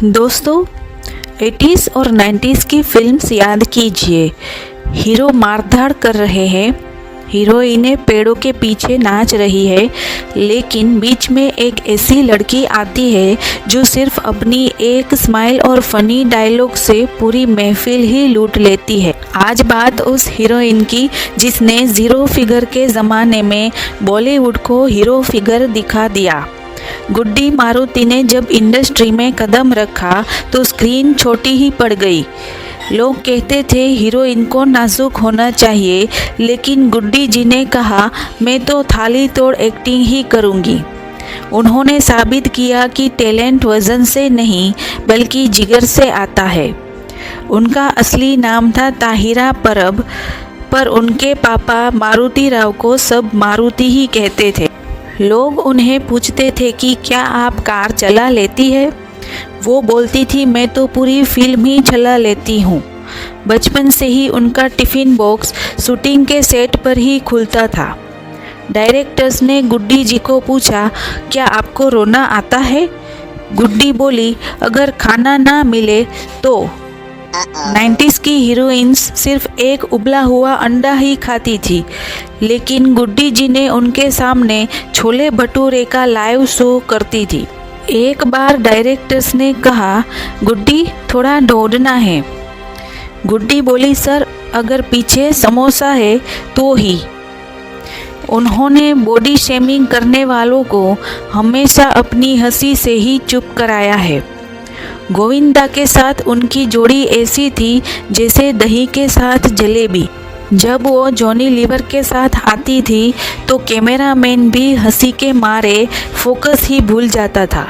दोस्तों 80s और 90s की फिल्म्स याद कीजिए। हीरो मारधाड़ कर रहे हैं, हीरोइनें पेड़ों के पीछे नाच रही है, लेकिन बीच में एक ऐसी लड़की आती है जो सिर्फ अपनी एक स्माइल और फनी डायलॉग से पूरी महफिल ही लूट लेती है। आज बात उस हीरोइन की जिसने जीरो फिगर के ज़माने में बॉलीवुड को हीरो फिगर दिखा दिया। गुड्डी मारुति ने जब इंडस्ट्री में कदम रखा तो स्क्रीन छोटी ही पड़ गई। लोग कहते थे हीरोइन को नाजुक होना चाहिए, लेकिन गुड्डी जी ने कहा मैं तो थाली तोड़ एक्टिंग ही करूंगी। उन्होंने साबित किया कि टैलेंट वजन से नहीं बल्कि जिगर से आता है। उनका असली नाम था ताहिरा परब, पर उनके पापा मारुति राव को सब मारुति ही कहते थे। लोग उन्हें पूछते थे कि क्या आप कार चला लेती है? वो बोलती थी मैं तो पूरी फिल्म ही चला लेती हूँ। बचपन से ही उनका टिफ़िन बॉक्स शूटिंग के सेट पर ही खुलता था। डायरेक्टर्स ने गुड्डी जी को पूछा क्या आपको रोना आता है? गुड्डी बोली अगर खाना ना मिले तो। 90s की हीरोइंस सिर्फ एक उबला हुआ अंडा ही खाती थी, लेकिन गुड्डी जी ने उनके सामने छोले भटूरे का लाइव शो करती थी। एक बार डायरेक्टर्स ने कहा गुड्डी थोड़ा दौड़ना है। गुड्डी बोली सर अगर पीछे समोसा है तो ही। उन्होंने बॉडी शेमिंग करने वालों को हमेशा अपनी हंसी से ही चुप कराया है। गोविंदा के साथ उनकी जोड़ी ऐसी थी जैसे दही के साथ जलेबी। जब वो जॉनी लीवर के साथ आती थी तो कैमरामैन भी हंसी के मारे फोकस ही भूल जाता था।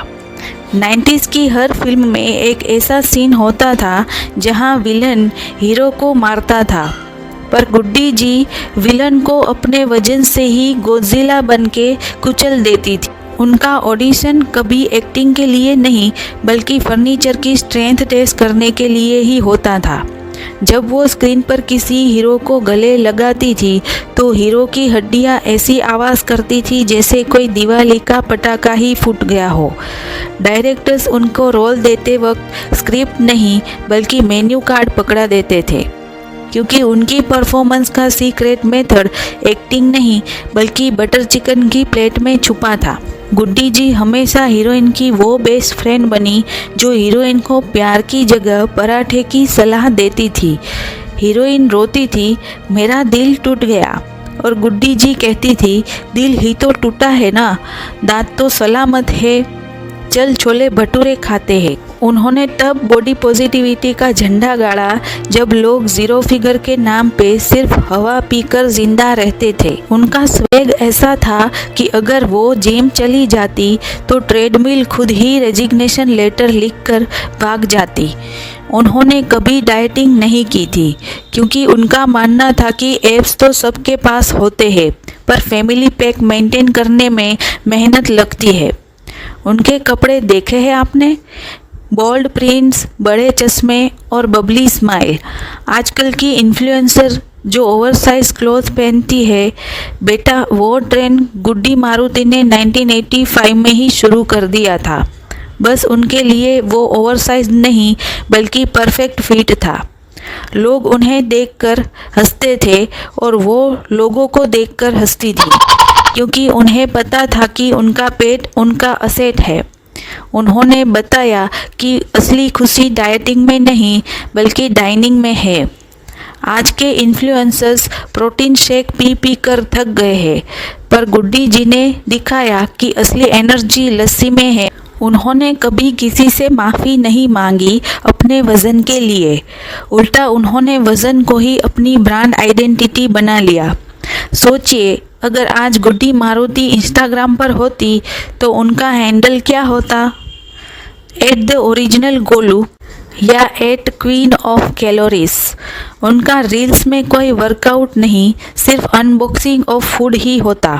90s की हर फिल्म में एक ऐसा सीन होता था जहां विलन हीरो को मारता था, पर गुड्डी जी विलन को अपने वजन से ही गोdzilla बनके कुचल देती थी। उनका ऑडिशन कभी एक्टिंग के लिए नहीं बल्कि फर्नीचर की स्ट्रेंथ टेस्ट करने के लिए ही होता था। जब वो स्क्रीन पर किसी हीरो को गले लगाती थी तो हीरो की हड्डियां ऐसी आवाज़ करती थी जैसे कोई दिवाली का पटाखा ही फूट गया हो। डायरेक्टर्स उनको रोल देते वक्त स्क्रिप्ट नहीं बल्कि मेन्यू कार्ड पकड़ा देते थे, क्योंकि उनकी परफॉर्मेंस का सीक्रेट मेथड एक्टिंग नहीं बल्कि बटर चिकन की प्लेट में छुपा था। गुड्डी जी हमेशा हीरोइन की वो बेस्ट फ्रेंड बनी जो हीरोइन को प्यार की जगह पराठे की सलाह देती थी। हीरोइन रोती थी मेरा दिल टूट गया, और गुड्डी जी कहती थी दिल ही तो टूटा है ना, दांत तो सलामत है, चल छोले भटूरे खाते हैं। उन्होंने तब बॉडी पॉजिटिविटी का झंडा गाड़ा जब लोग जीरो फिगर के नाम पे सिर्फ हवा पीकर जिंदा रहते थे। उनका स्वैग ऐसा था कि अगर वो जिम चली जाती तो ट्रेडमिल खुद ही रेजिग्नेशन लेटर लिखकर भाग जाती। उन्होंने कभी डाइटिंग नहीं की थी, क्योंकि उनका मानना था कि एब्स तो सबके पास होते हैं, पर फैमिली पैक मेंटेन करने में मेहनत लगती है। उनके कपड़े देखे हैं आपने? बोल्ड प्रिंट्स, बड़े चश्मे और बबली स्माइल। आजकल की इन्फ्लुएंसर जो ओवरसाइज क्लॉथ पहनती है, बेटा वो ट्रेंड गुड्डी मारुति ने 1985 में ही शुरू कर दिया था। बस उनके लिए वो ओवरसाइज नहीं बल्कि परफेक्ट फिट था। लोग उन्हें देखकर हंसते थे और वो लोगों को देखकर हंसती थी, क्योंकि उन्हें पता था कि उनका पेट उनका असेट है। उन्होंने बताया कि असली खुशी डाइटिंग में नहीं बल्कि डाइनिंग में है। आज के influencers protein shake P P कर थक गए हैं, पर गुड्डी जी ने दिखाया कि असली एनर्जी लस्सी में है। उन्होंने कभी किसी से माफ़ी नहीं मांगी अपने वज़न के लिए, उल्टा उन्होंने वज़न को ही अपनी ब्रांड आइडेंटिटी बना लिया। सोचिए अगर आज गुड्डी मारुति इंस्टाग्राम पर होती तो उनका हैंडल क्या होता? @ओरिजिनल गोलू या @क्वीन ऑफ कैलोरीज। उनका रील्स में कोई वर्कआउट नहीं, सिर्फ अनबॉक्सिंग ऑफ फूड ही होता।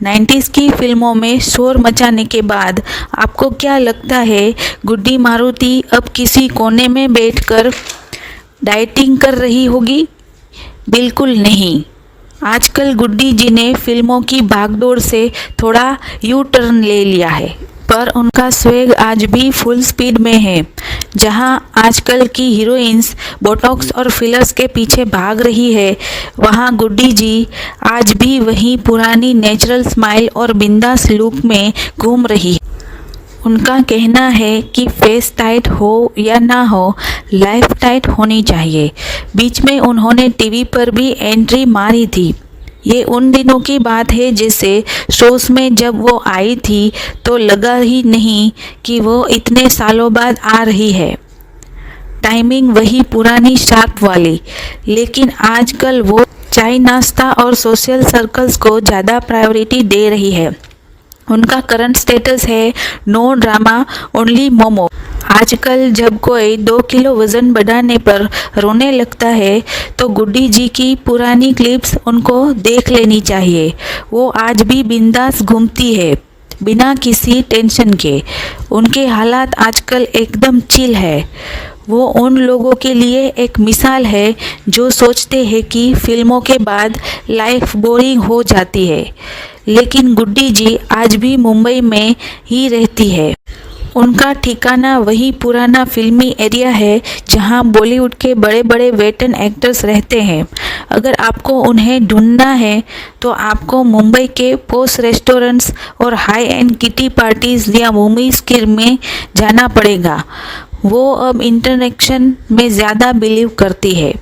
90s की फिल्मों में शोर मचाने के बाद आपको क्या लगता है गुड्डी मारुति अब किसी कोने में बैठकर डाइटिंग कर रही होगी? बिल्कुल नहीं। आजकल गुड्डी जी ने फिल्मों की भागदौड़ से थोड़ा यू टर्न ले लिया है। पर उनका स्वेग आज भी फुल स्पीड में है। जहां आजकल की हीरोइंस बोटॉक्स और फिलर्स के पीछे भाग रही है, वहां गुड्डी जी आज भी वही पुरानी नेचुरल स्माइल और बिंदास लुक में घूम रही है। उनका कहना है कि फेस टाइट हो या ना हो, लाइफ टाइट होनी चाहिए। बीच में उन्होंने टीवी पर भी एंट्री मारी थी। ये उन दिनों की बात है जैसे शोज में जब वो आई थी तो लगा ही नहीं कि वो इतने सालों बाद आ रही है। टाइमिंग वही पुरानी शार्प वाली, लेकिन आजकल वो चाय नाश्ता और सोशल सर्कल्स को ज़्यादा प्रायोरिटी दे रही है। उनका करंट स्टेटस है नो ड्रामा ओनली मोमो। आजकल जब कोई 2 किलो वज़न बढ़ाने पर रोने लगता है तो गुड्डी जी की पुरानी क्लिप्स उनको देख लेनी चाहिए। वो आज भी बिंदास घूमती है बिना किसी टेंशन के। उनके हालात आजकल एकदम चिल है। वो उन लोगों के लिए एक मिसाल है जो सोचते हैं कि फिल्मों के बाद लाइफ बोरिंग हो जाती है, लेकिन गुड्डी जी आज भी मुंबई में ही रहती है। उनका ठिकाना वही पुराना फिल्मी एरिया है जहां बॉलीवुड के बड़े बड़े वेटरन एक्टर्स रहते हैं। अगर आपको उन्हें ढूंढना है तो आपको मुंबई के पोस्ट रेस्टोरेंट्स और हाई एंड किटी पार्टीज या मूवीज में जाना पड़ेगा। वो अब इंटरेक्शन में ज़्यादा बिलीव करती है।